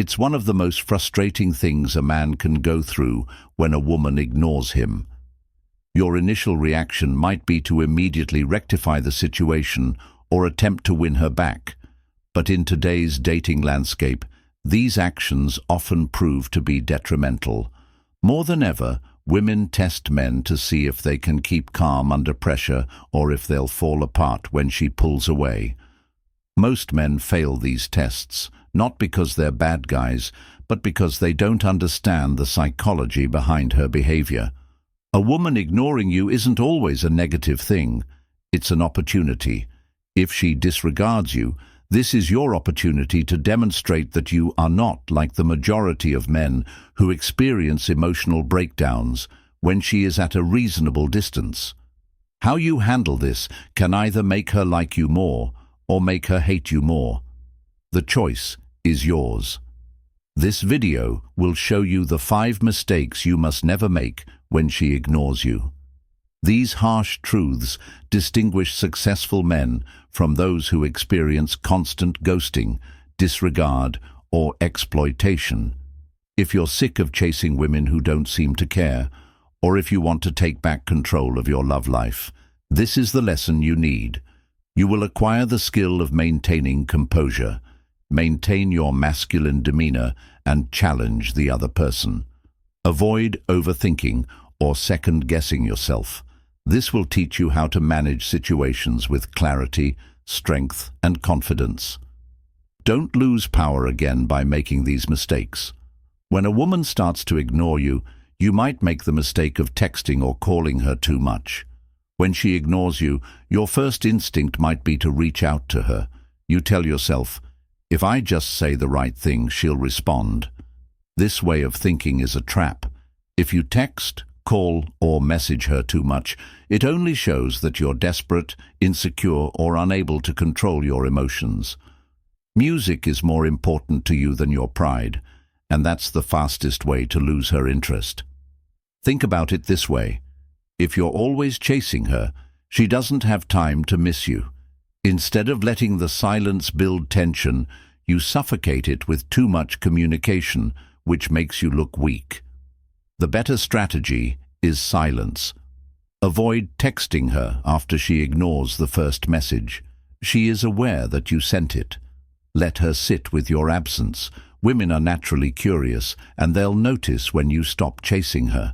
It's one of the most frustrating things a man can go through when a woman ignores him. Your initial reaction might be to immediately rectify the situation or attempt to win her back. But in today's dating landscape, these actions often prove to be detrimental. More than ever, women test men to see if they can keep calm under pressure or if they'll fall apart when she pulls away. Most men fail these tests, not because they're bad guys, but because they don't understand the psychology behind her behavior. A woman ignoring you isn't always a negative thing. It's an opportunity. If she disregards you, this is your opportunity to demonstrate that you are not like the majority of men who experience emotional breakdowns when she is at a reasonable distance. How you handle this can either make her like you more or make her hate you more. The choice is yours. This video will show you the 5 mistakes you must never make when she ignores you. These harsh truths distinguish successful men from those who experience constant ghosting, disregard, or exploitation. If you're sick of chasing women who don't seem to care, or if you want to take back control of your love life, this is the lesson you need. You will acquire the skill of maintaining composure, maintain your masculine demeanor, and challenge the other person. Avoid overthinking or second-guessing yourself. This will teach you how to manage situations with clarity, strength, and confidence. Don't lose power again by making these mistakes. When a woman starts to ignore you, you might make the mistake of texting or calling her too much. When she ignores you, your first instinct might be to reach out to her. You tell yourself, "If I just say the right thing, she'll respond." This way of thinking is a trap. If you text, call, or message her too much, it only shows that you're desperate, insecure, or unable to control your emotions. Music is more important to you than your pride, and that's the fastest way to lose her interest. Think about it this way. If you're always chasing her, she doesn't have time to miss you. Instead of letting the silence build tension, you suffocate it with too much communication, which makes you look weak. The better strategy is silence. Avoid texting her after she ignores the first message. She is aware that you sent it. Let her sit with your absence. Women are naturally curious, and they'll notice when you stop chasing her.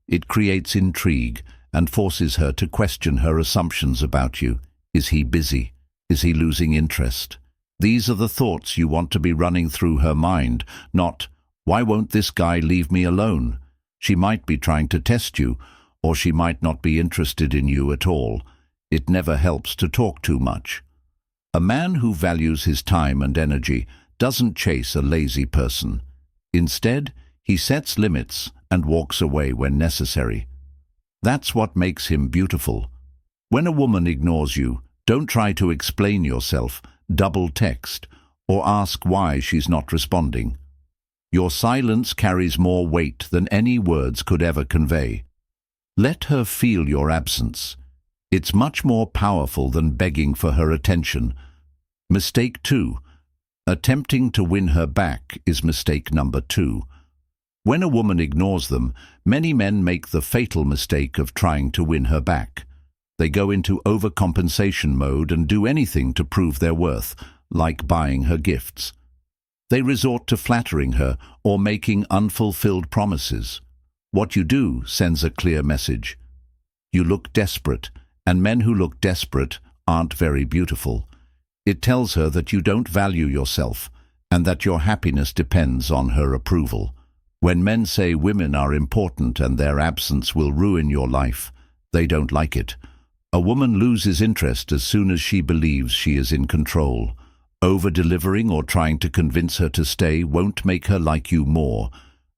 It creates intrigue and forces her to question her assumptions about you. Is he busy? Is he losing interest? These are the thoughts you want to be running through her mind, not, "Why won't this guy leave me alone?" She might be trying to test you, or she might not be interested in you at all. It never helps to talk too much. A man who values his time and energy doesn't chase a lazy person. Instead, he sets limits and walks away when necessary. That's what makes him beautiful. When a woman ignores you, don't try to explain yourself, double text, or ask why she's not responding. Your silence carries more weight than any words could ever convey. Let her feel your absence. It's much more powerful than begging for her attention. Mistake 2. Attempting to win her back is mistake number 2. When a woman ignores them, many men make the fatal mistake of trying to win her back. They go into overcompensation mode and do anything to prove their worth, like buying her gifts. They resort to flattering her or making unfulfilled promises. What you do sends a clear message. You look desperate, and men who look desperate aren't very beautiful. It tells her that you don't value yourself and that your happiness depends on her approval. When men say women are important and their absence will ruin your life, they don't like it. A woman loses interest as soon as she believes she is in control. Over-delivering or trying to convince her to stay won't make her like you more.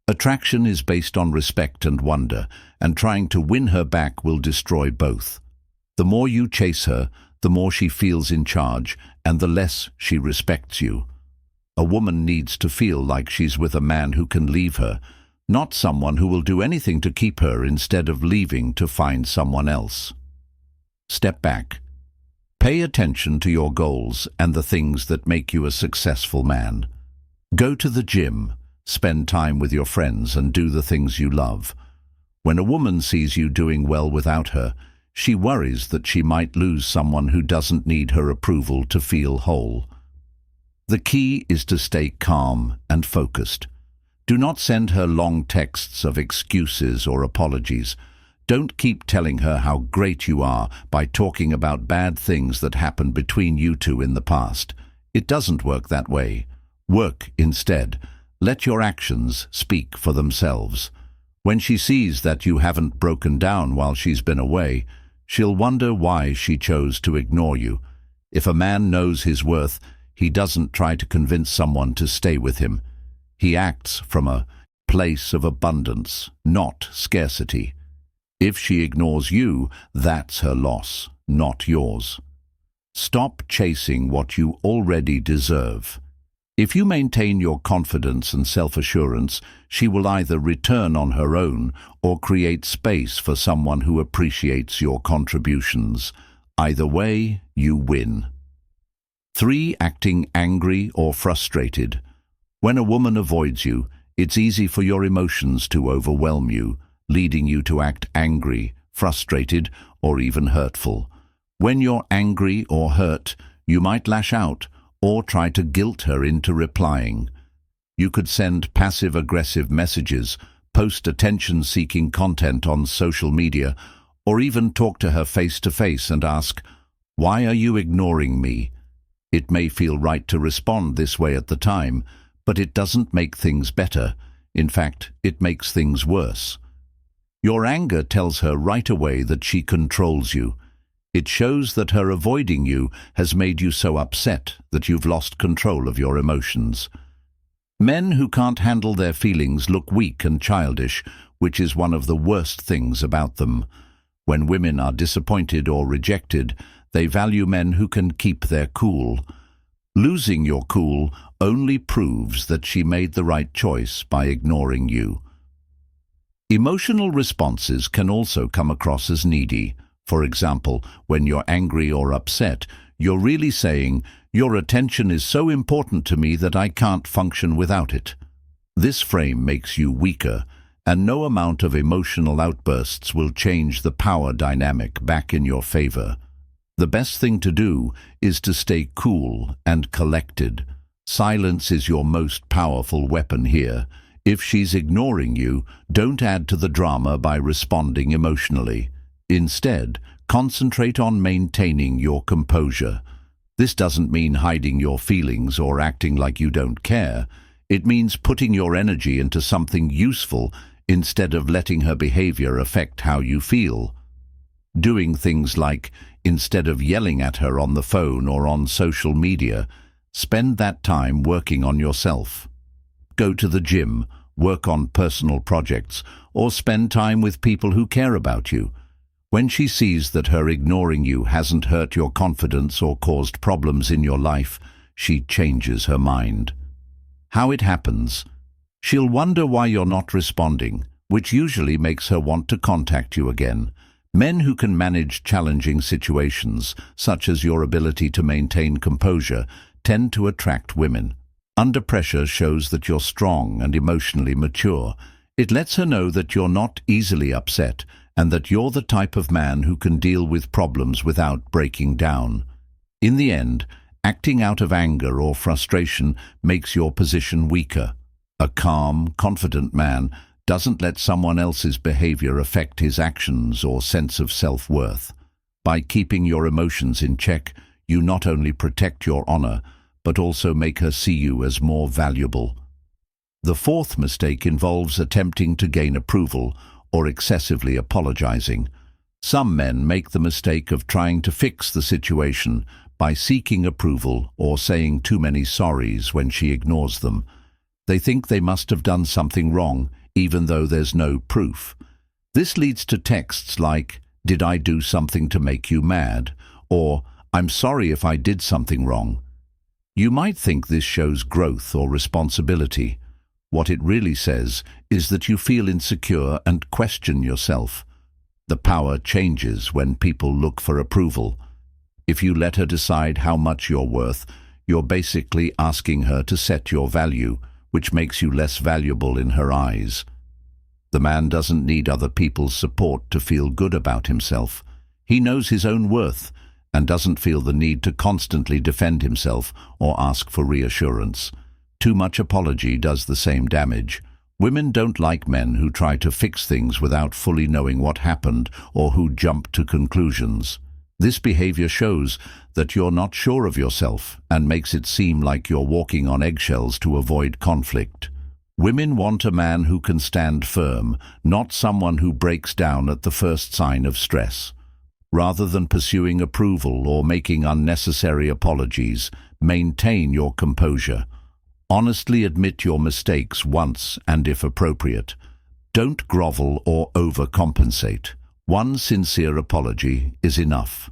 Attraction is based on respect and wonder, and trying to win her back will destroy both. The more you chase her, the more she feels in charge, and the less she respects you. A woman needs to feel like she's with a man who can leave her, not someone who will do anything to keep her instead of leaving to find someone else. Step back. Pay attention to your goals and the things that make you a successful man. Go to the gym, spend time with your friends and do the things you love. When a woman sees you doing well without her, she worries that she might lose someone who doesn't need her approval to feel whole. The key is to stay calm and focused. Do not send her long texts of excuses or apologies. Don't keep telling her how great you are by talking about bad things that happened between you two in the past. It doesn't work that way. Work instead. Let your actions speak for themselves. When she sees that you haven't broken down while she's been away, she'll wonder why she chose to ignore you. If a man knows his worth, he doesn't try to convince someone to stay with him. He acts from a place of abundance, not scarcity. If she ignores you, that's her loss, not yours. Stop chasing what you already deserve. If you maintain your confidence and self-assurance, she will either return on her own or create space for someone who appreciates your contributions. Either way, you win. 3. Acting angry or frustrated. When a woman avoids you, it's easy for your emotions to overwhelm you, leading you to act angry, frustrated, or even hurtful. When you're angry or hurt, you might lash out or try to guilt her into replying. You could send passive-aggressive messages, post attention-seeking content on social media, or even talk to her face-to-face and ask, "Why are you ignoring me?" It may feel right to respond this way at the time, but it doesn't make things better. In fact, it makes things worse. Your anger tells her right away that she controls you. It shows that her avoiding you has made you so upset that you've lost control of your emotions. Men who can't handle their feelings look weak and childish, which is one of the worst things about them. When women are disappointed or rejected, they value men who can keep their cool. Losing your cool only proves that she made the right choice by ignoring you. Emotional responses can also come across as needy. For example, when you're angry or upset, you're really saying, "Your attention is so important to me that I can't function without it." This frame makes you weaker, and no amount of emotional outbursts will change the power dynamic back in your favor. The best thing to do is to stay cool and collected. Silence is your most powerful weapon here. If she's ignoring you, don't add to the drama by responding emotionally. Instead, concentrate on maintaining your composure. This doesn't mean hiding your feelings or acting like you don't care. It means putting your energy into something useful instead of letting her behavior affect how you feel. Doing things like, instead of yelling at her on the phone or on social media, spend that time working on yourself. Go to the gym, work on personal projects, or spend time with people who care about you. When she sees that her ignoring you hasn't hurt your confidence or caused problems in your life, she changes her mind. How it happens? She'll wonder why you're not responding, which usually makes her want to contact you again. Men who can manage challenging situations, such as your ability to maintain composure, tend to attract women. Under pressure shows that you're strong and emotionally mature. It lets her know that you're not easily upset and that you're the type of man who can deal with problems without breaking down. In the end, acting out of anger or frustration makes your position weaker. A calm, confident man doesn't let someone else's behavior affect his actions or sense of self-worth. By keeping your emotions in check, you not only protect your honor, but also make her see you as more valuable. The 4th mistake involves attempting to gain approval or excessively apologizing. Some men make the mistake of trying to fix the situation by seeking approval or saying too many sorries when she ignores them. They think they must have done something wrong, even though there's no proof. This leads to texts like, "Did I do something to make you mad?" or "I'm sorry if I did something wrong." You might think this shows growth or responsibility. What it really says is that you feel insecure and question yourself. The power changes when people look for approval. If you let her decide how much you're worth, You're basically asking her to set your value, which makes you less valuable in her eyes. The man doesn't need other people's support to feel good about himself. He knows his own worth and doesn't feel the need to constantly defend himself or ask for reassurance. Too much apology does the same damage. Women don't like men who try to fix things without fully knowing what happened or who jump to conclusions. This behavior shows that you're not sure of yourself and makes it seem like you're walking on eggshells to avoid conflict. Women want a man who can stand firm, not someone who breaks down at the first sign of stress. Rather than pursuing approval or making unnecessary apologies, maintain your composure. Honestly admit your mistakes once and if appropriate. Don't grovel or overcompensate. One sincere apology is enough.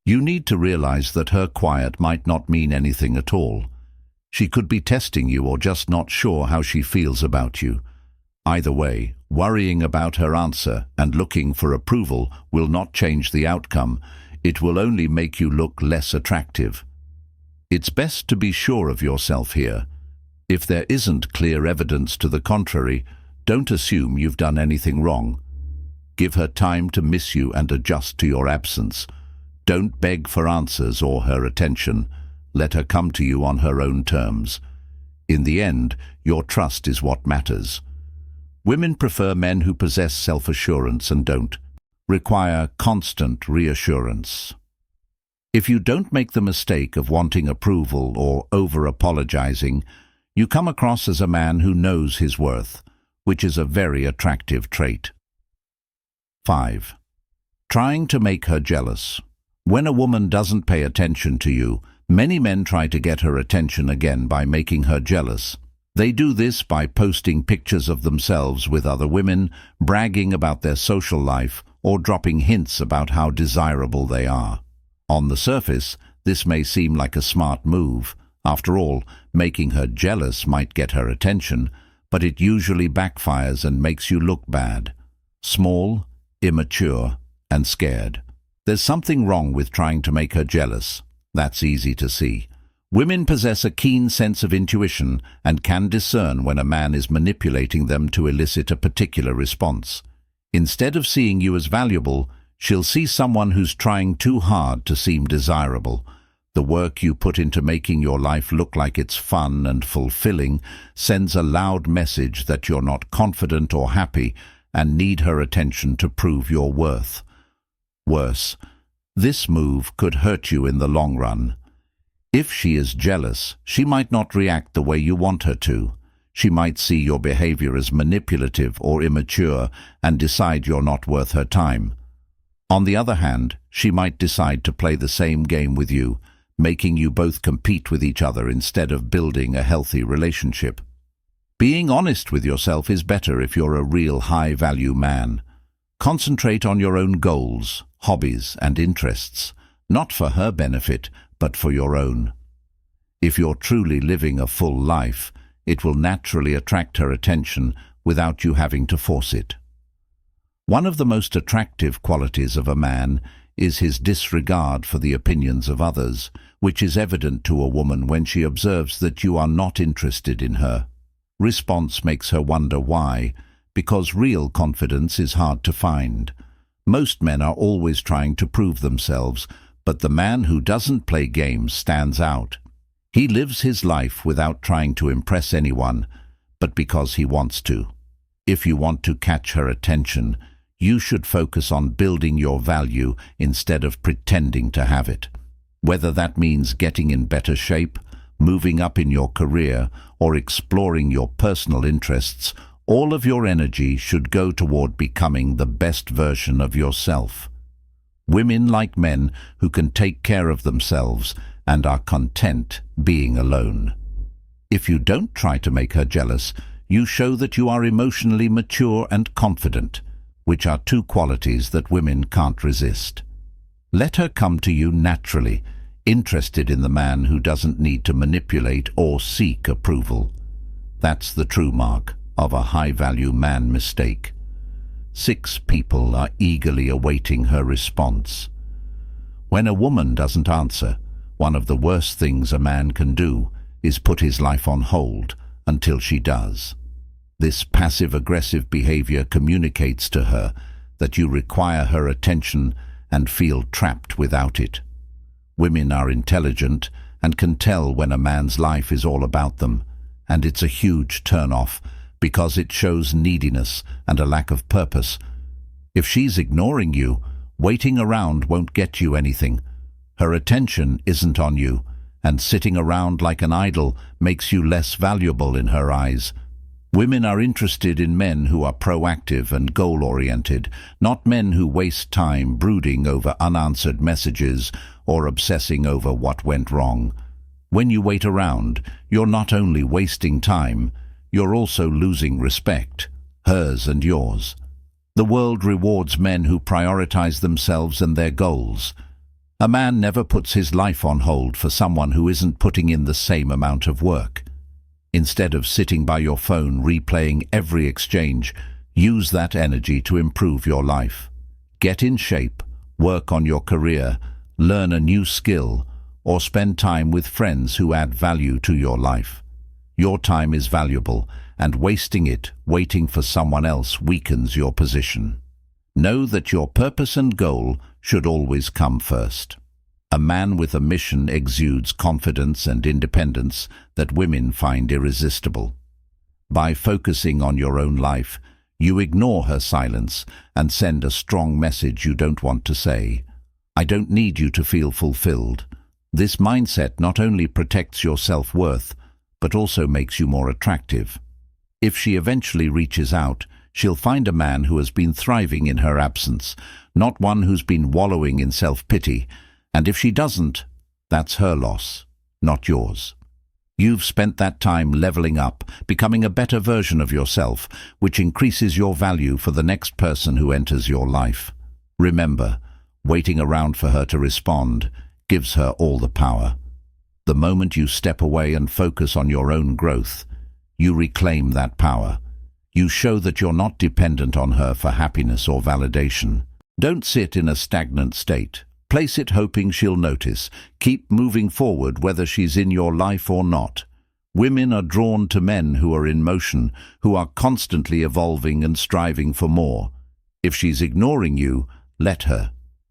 You need to realize that her quiet might not mean anything at all. She could be testing you or just not sure how she feels about you. Either way, worrying about her answer and looking for approval will not change the outcome. It will only make you look less attractive. It's best to be sure of yourself here. If there isn't clear evidence to the contrary, don't assume you've done anything wrong. Give her time to miss you and adjust to your absence. Don't beg for answers or her attention. Let her come to you on her own terms. In the end, your trust is what matters. Women prefer men who possess self-assurance and don't require constant reassurance. If you don't make the mistake of wanting approval or over-apologizing, you come across as a man who knows his worth, which is a very attractive trait. 5. Trying to make her jealous. When a woman doesn't pay attention to you, many men try to get her attention again by making her jealous. They do this by posting pictures of themselves with other women, bragging about their social life, or dropping hints about how desirable they are. On the surface, this may seem like a smart move. After all, making her jealous might get her attention, but it usually backfires and makes you look bad. Small, immature, and scared. There's something wrong with trying to make her jealous. That's easy to see. Women possess a keen sense of intuition and can discern when a man is manipulating them to elicit a particular response. Instead of seeing you as valuable, she'll see someone who's trying too hard to seem desirable. The work you put into making your life look like it's fun and fulfilling sends a loud message that you're not confident or happy and need her attention to prove your worth. Worse, this move could hurt you in the long run. If she is jealous, she might not react the way you want her to. She might see your behavior as manipulative or immature and decide you're not worth her time. On the other hand, she might decide to play the same game with you, making you both compete with each other instead of building a healthy relationship. Being honest with yourself is better if you're a real high-value man. Concentrate on your own goals, hobbies, and interests, not for her benefit, but for your own. If you're truly living a full life, it will naturally attract her attention without you having to force it. One of the most attractive qualities of a man is his disregard for the opinions of others, which is evident to a woman when she observes that you are not interested in her. Response makes her wonder why, because real confidence is hard to find. Most men are always trying to prove themselves, but the man who doesn't play games stands out. He lives his life without trying to impress anyone, but because he wants to. If you want to catch her attention, you should focus on building your value instead of pretending to have it. Whether that means getting in better shape, moving up in your career, or exploring your personal interests, all of your energy should go toward becoming the best version of yourself. Women like men who can take care of themselves and are content being alone. If you don't try to make her jealous, you show that you are emotionally mature and confident, which are two qualities that women can't resist. Let her come to you naturally, interested in the man who doesn't need to manipulate or seek approval. That's the true mark of a high-value man mistake. 6 people are eagerly awaiting her response. When a woman doesn't answer, One of the worst things a man can do is put his life on hold until she does. This passive-aggressive behavior communicates to her that you require her attention and feel trapped without it. Women are intelligent and can tell when a man's life is all about them, and it's a huge turn-off because it shows neediness and a lack of purpose. If she's ignoring you, waiting around won't get you anything. Her attention isn't on you, and sitting around like an idol makes you less valuable in her eyes. Women are interested in men who are proactive and goal-oriented, not men who waste time brooding over unanswered messages or obsessing over what went wrong. When you wait around, you're not only wasting time, you're also losing respect, hers and yours. The world rewards men who prioritize themselves and their goals. A man never puts his life on hold for someone who isn't putting in the same amount of work. Instead of sitting by your phone replaying every exchange, use that energy to improve your life. Get in shape, work on your career, learn a new skill, or spend time with friends who add value to your life. Your time is valuable, and wasting it waiting for someone else weakens your position. Know that your purpose and goal should always come first. A man with a mission exudes confidence and independence that women find irresistible. By focusing on your own life, you ignore her silence and send a strong message you don't want to say. I don't need you to feel fulfilled. This mindset not only protects your self-worth, but also makes you more attractive. If she eventually reaches out, she'll find a man who has been thriving in her absence, not one who's been wallowing in self-pity. And if she doesn't, that's her loss, not yours. You've spent that time leveling up, becoming a better version of yourself, which increases your value for the next person who enters your life. Remember, waiting around for her to respond gives her all the power. The moment you step away and focus on your own growth, you reclaim that power. You show that you're not dependent on her for happiness or validation. Don't sit in a stagnant state. Place it hoping she'll notice. Keep moving forward whether she's in your life or not. Women are drawn to men who are in motion, who are constantly evolving and striving for more. If she's ignoring you, let her.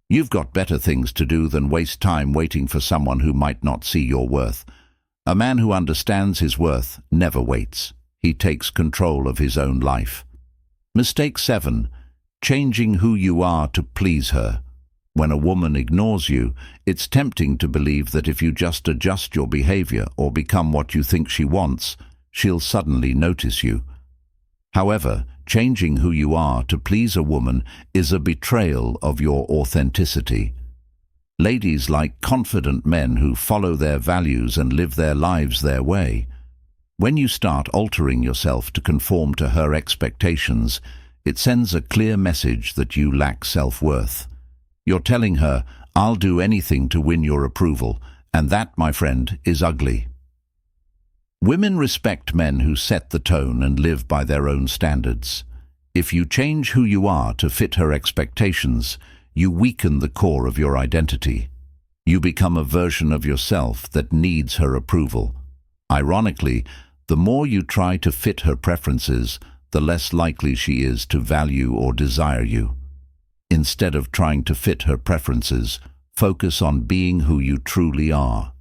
You've got better things to do than waste time waiting for someone who might not see your worth. A man who understands his worth never waits. He takes control of his own life. Mistake 7. Changing who you are to please her. When a woman ignores you, it's tempting to believe that if you just adjust your behavior or become what you think she wants, she'll suddenly notice you. However, changing who you are to please a woman is a betrayal of your authenticity. Ladies like confident men who follow their values and live their lives their way. When you start altering yourself to conform to her expectations, it sends a clear message that you lack self-worth. You're telling her, I'll do anything to win your approval, and that, my friend, is ugly. Women respect men who set the tone and live by their own standards. If you change who you are to fit her expectations, you weaken the core of your identity. You become a version of yourself that needs her approval. Ironically, the more you try to fit her preferences, the less likely she is to value or desire you. Instead of trying to fit her preferences, focus on being who you truly are.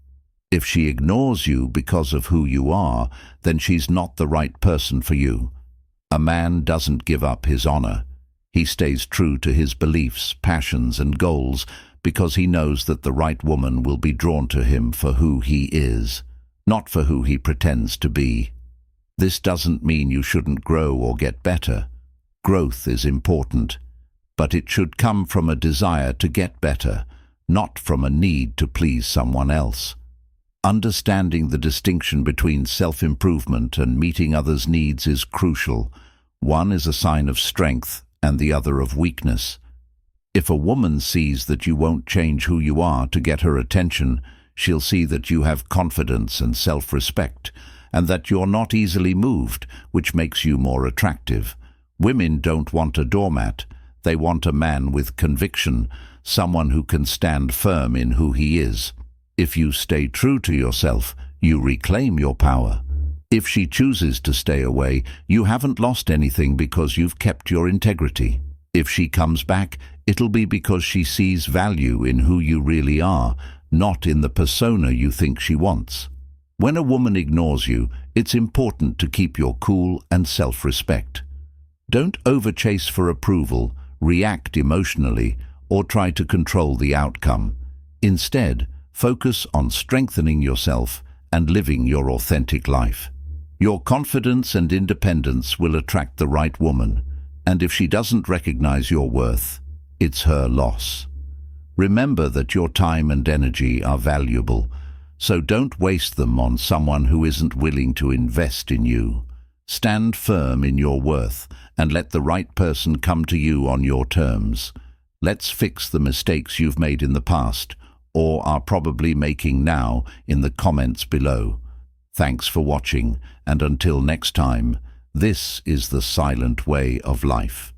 If she ignores you because of who you are, then she's not the right person for you. A man doesn't give up his honor. He stays true to his beliefs, passions, and goals because he knows that the right woman will be drawn to him for who he is, not for who he pretends to be. This doesn't mean you shouldn't grow or get better. Growth is important, but it should come from a desire to get better, not from a need to please someone else. Understanding the distinction between self-improvement and meeting others' needs is crucial. One is a sign of strength and the other of weakness. If a woman sees that you won't change who you are to get her attention, she'll see that you have confidence and self-respect, and that you're not easily moved, which makes you more attractive. Women don't want a doormat. They want a man with conviction, someone who can stand firm in who he is. If you stay true to yourself, you reclaim your power. If she chooses to stay away, you haven't lost anything because you've kept your integrity. If she comes back, it'll be because she sees value in who you really are, not in the persona you think she wants. When a woman ignores you, it's important to keep your cool and self-respect. Don't overchase for approval, react emotionally, or try to control the outcome. Instead, focus on strengthening yourself and living your authentic life. Your confidence and independence will attract the right woman, and if she doesn't recognize your worth, it's her loss. Remember that your time and energy are valuable, so don't waste them on someone who isn't willing to invest in you. Stand firm in your worth and let the right person come to you on your terms. Let's fix the mistakes you've made in the past, or are probably making now, in the comments below. Thanks for watching, and until next time, this is the silent way of life.